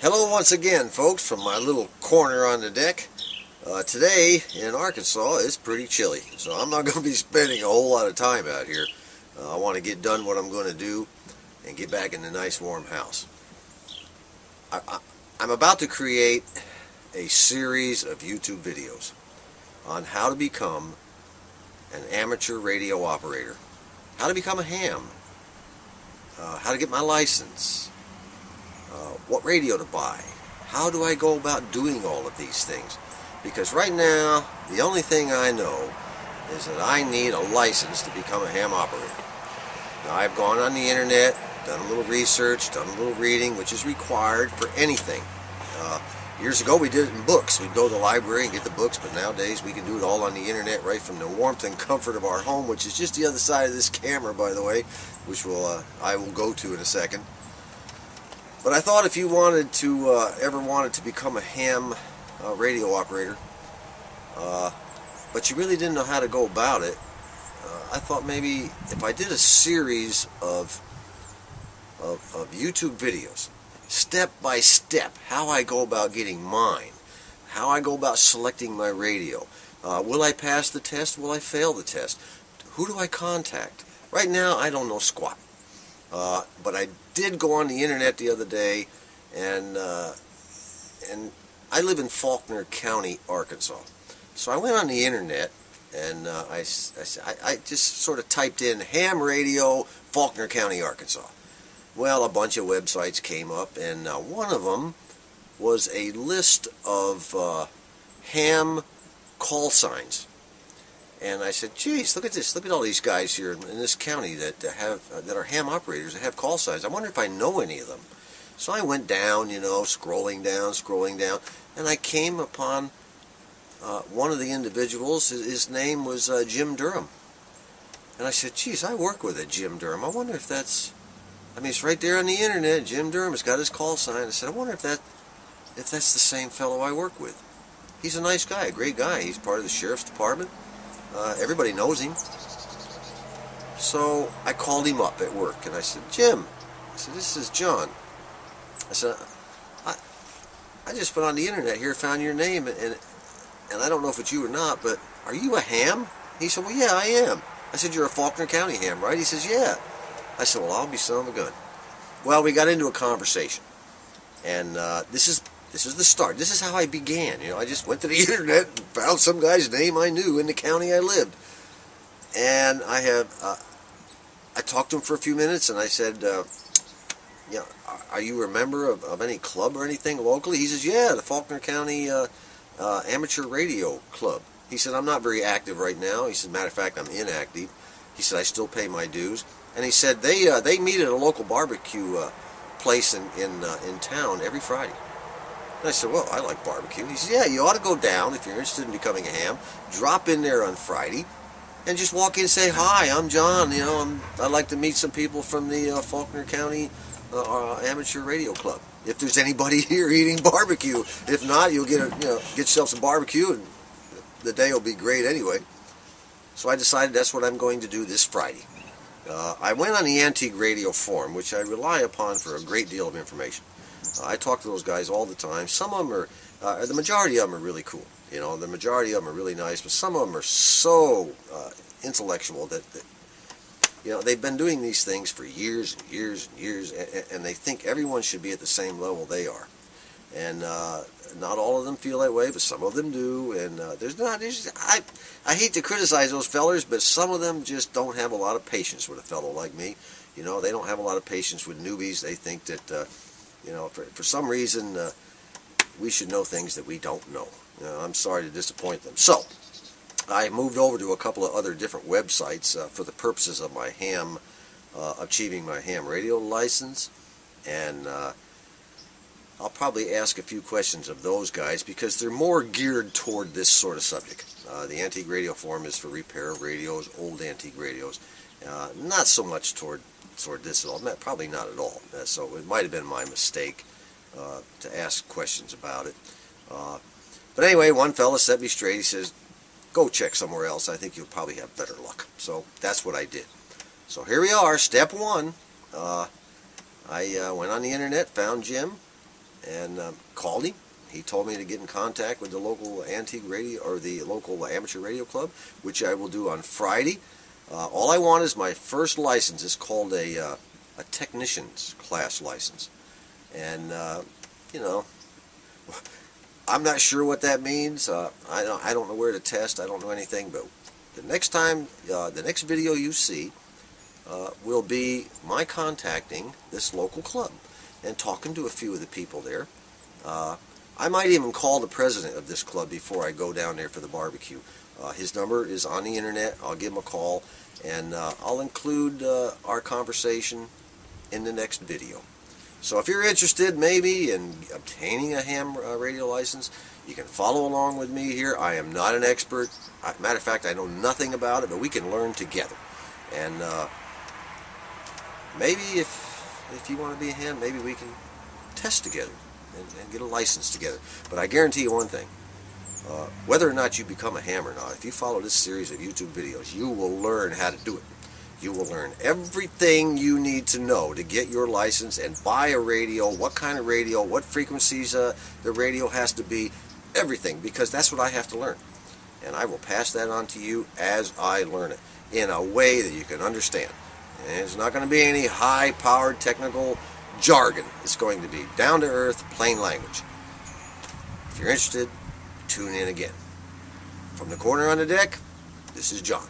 Hello once again, folks, from my little corner on the deck. Today in Arkansas it's pretty chilly, so I'm not going to be spending a whole lot of time out here. I want to get done what I'm going to do and get back in the nice warm house. I'm about to create a series of YouTube videos on how to become an amateur radio operator, how to become a ham, how to get my license, what radio to buy, how do I go about doing all of these things. Because right now, the only thing I know is that I need a license to become a ham operator. Now, I've gone on the internet, done a little research, done a little reading, which is required for anything. Years ago, we did it in books. We'd go to the library and get the books, but nowadays we can do it all on the internet right from the warmth and comfort of our home, which is just the other side of this camera, by the way, which I will go to in a second. But I thought if you wanted to, ever wanted to become a ham radio operator, but you really didn't know how to go about it, I thought maybe if I did a series of YouTube videos, step by step, how I go about getting mine, how I go about selecting my radio. Will I pass the test? Will I fail the test? Who do I contact? Right now, I don't know squat. But I did go on the internet the other day, and I live in Faulkner County, Arkansas. So I went on the internet, and I just sort of typed in ham radio, Faulkner County, Arkansas. Well, a bunch of websites came up, and one of them was a list of ham call signs. And I said, geez, look at this. Look at all these guys here in this county that are ham operators that have call signs. I wonder if I know any of them. So I went down, scrolling down, and I came upon one of the individuals. His name was Jim Durham. And I said, geez, I work with a Jim Durham. I wonder if that's... I mean, it's right there on the internet. Jim Durham has got his call sign. I said, I wonder if that's the same fellow I work with. He's a nice guy, a great guy. He's part of the sheriff's department. Everybody knows him. So I called him up at work, and I said, Jim, I said, this is John. I said, I just went on the internet here, found your name, and I don't know if it's you or not, but are you a ham? He said, well, yeah, I am. I said, you're a Faulkner County ham, right? He says, yeah. I said, well, I'll be son of a gun. Well, we got into a conversation, and this is the start. This is how I began. I just went to the internet and found some guy's name I knew in the county I lived, and I talked to him for a few minutes, and I said, are you a member of any club or anything locally? He says, yeah, the Faulkner County Amateur Radio Club. He said, I'm not very active right now. He said, matter of fact, I'm inactive. He said, I still pay my dues. And he said, they meet at a local barbecue place in town every Friday. And I said, well, I like barbecue. He said, yeah, you ought to go down if you're interested in becoming a ham. Drop in there on Friday and just walk in and say, hi, I'm John. I'd like to meet some people from the Faulkner County Amateur Radio Club. If there's anybody here eating barbecue. If not, you'll get yourself some barbecue, and the day will be great anyway. So I decided that's what I'm going to do this Friday. I went on the Antique Radio Forum, which I rely upon for a great deal of information. I talk to those guys all the time. Some of them are, the majority of them are really cool. The majority of them are really nice, but some of them are so intellectual that they've been doing these things for years and years and years, and they think everyone should be at the same level they are. And not all of them feel that way, but some of them do. And I hate to criticize those fellers, but some of them just don't have a lot of patience with a fellow like me. They don't have a lot of patience with newbies. They think that for some reason we should know things that we don't know. I'm sorry to disappoint them. So I moved over to a couple of other different websites for the purposes of my achieving my ham radio license, and I'll probably ask a few questions of those guys because they're more geared toward this sort of subject. The Antique Radio Forum is for repair of radios, old antique radios. Not so much toward this at all. Probably not at all. So it might have been my mistake to ask questions about it. But anyway, one fella set me straight. He says, go check somewhere else. I think you'll probably have better luck. So that's what I did. So here we are, step one. I went on the internet, found Jim, and called him. He told me to get in contact with the local antique radio, or the local amateur radio club, which I will do on Friday. All I want is my first license. It's called a technician's class license. And, you know, I'm not sure what that means. I don't know where to test. I don't know anything. But the next time, the next video you see will be my contacting this local club and talking to a few of the people there. I might even call the president of this club before I go down there for the barbecue. His number is on the internet. I'll give him a call, and I'll include our conversation in the next video. So if you're interested maybe in obtaining a ham radio license, you can follow along with me here. I am not an expert. Matter of fact, I know nothing about it, but we can learn together. And maybe if you want to be a ham, maybe we can test together and get a license together. But I guarantee you one thing. Whether or not you become a ham or not, if you follow this series of YouTube videos, you will learn how to do it. You will learn everything you need to know to get your license and buy a radio, what kind of radio, what frequencies the radio has to be, everything, because that's what I have to learn. And I will pass that on to you as I learn it in a way that you can understand. And it's not going to be any high-powered technical jargon. It's going to be down-to-earth, plain language. If you're interested, tune in again. From the corner on the deck, this is John.